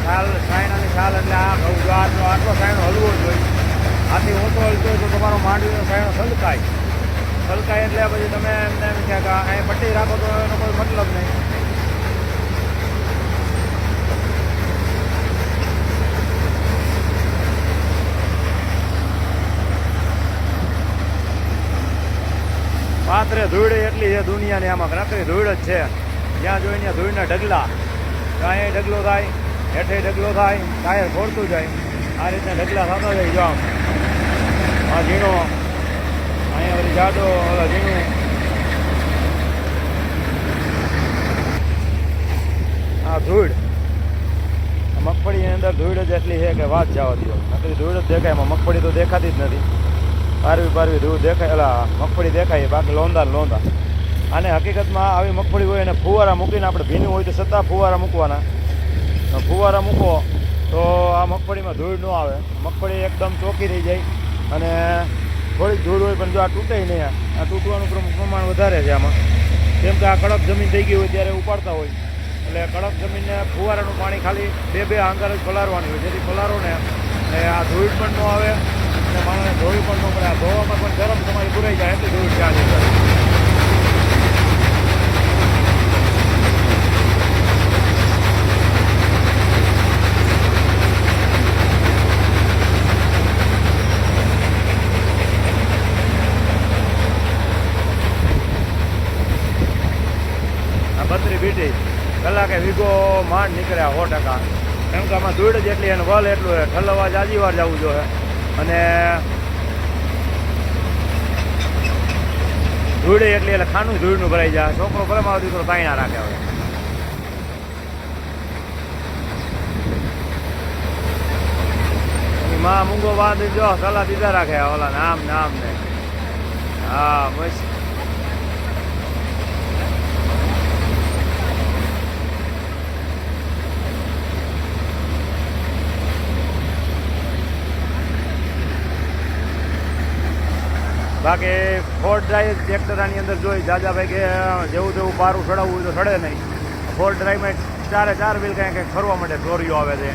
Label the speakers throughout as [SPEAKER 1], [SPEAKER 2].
[SPEAKER 1] છાલ સાયણાની છાલ એટલે આ ઘઉં જો આટલો સાયણો હલવો જોઈએ. આથી ઓછો હલતો હોય તો તમારો માંડવીનો સાયણો છલકાય એટલે પછી તમે એમ કે અહીં પટ્ટી રાખો તો એનો કોઈ મતલબ નહીં. પાત્રે ધૂળ એટલી છે દુનિયાની, આમાં નકરી ધૂળ જ છે. જ્યાં જોઈને ત્યાં ધૂળના ઢગલા, કાંઈ ઢગલો થાય, હેઠે ઢગલો થાય, ટાયર ખોરતું જાય, આ રીતના ઢગલા થતા જાય. જો આમ આ ઝીણો, અહીંયા બધી જાડો, ઓલા ઝીણું, આ ધૂળ મગફળીની અંદર ધૂળ જ એટલી છે કે વાત જવા દો. નકરી ધૂળ જ દેખાય, એમાં મગફળી તો દેખાતી જ નથી. પારવી ધૂળ દેખાય, એલા મગફળી દેખાય, બાકી લોંદા. અને હકીકતમાં આવી મગફળી હોય અને ફુવારા મૂકીને આપણે ભીનું હોય તો છતાં ફુવારા મૂકવાના. ફુવારા મૂકો તો આ મગફળીમાં ધૂળ ન આવે, મગફળી એકદમ ચોખ્ખી રહી જાય. અને થોડીક ધૂળ હોય પણ જો આ તૂટે નહીં, આ તૂટવાનું પ્રમાણ વધારે છે આમાં. કેમ કે આ કડક જમીન થઈ ગઈ હોય ત્યારે ઉપાડતા હોય, એટલે કડક જમીનને ફુવારાનું પાણી ખાલી બે આંગર જ પલાળવાની હોય, જેથી પલાળો ને આ ધૂળ પણ ન આવે અને માણસને ધોવી પણ ન પડે. આ ધોવામાં પણ ગરમ તમારી પુરાઈ જાય એટલી ધૂળ ચાલે કરે. બત્રી બીટી કલાકે વીઘો માંડ નીકળ્યા 100%. કેમ કે આમાં ધૂળ જ એટલી અને વલ એટલું ઠલવા જાજી વાર જવું જોઈએ. અને ધૂળે એટલી એટલે ખાનું ધૂળનું ભરાઈ જાય. છોકરો ભલે મારો દીકરો કાંઈ ના રાખે. હવે માં મૂંગો બાદ જો સલાહ દીધા રાખે ઓલા નામ ને. હા બસ બાકી ફોર ડ્રાઈવ ટ્રેક્ટર આની અંદર જોઈ જાજાભાઈ કે જેવું પારું ચડાવવું હોય તો ચડે નહીં. ફોર ડ્રાઈવમાં 4 વ્હીલ કંઈક ફરવા માટે ચોરીઓ આવે છે.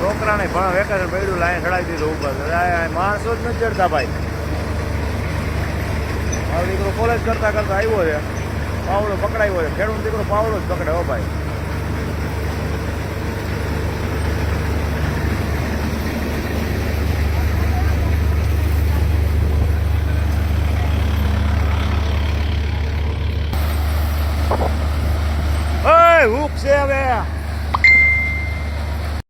[SPEAKER 1] છોકરાને પણ વેકેશન પડ્યું લાઈને ચડાવી દીધું ઉપર. માણસો જ નથી ચડતા ભાઈ. મારો દીકરો કોલેજ કરતા આવ્યો છે, પાવડો પકડાયો છે. ખેડૂત દીકરો પાવડો જ પકડે હો ભાઈ.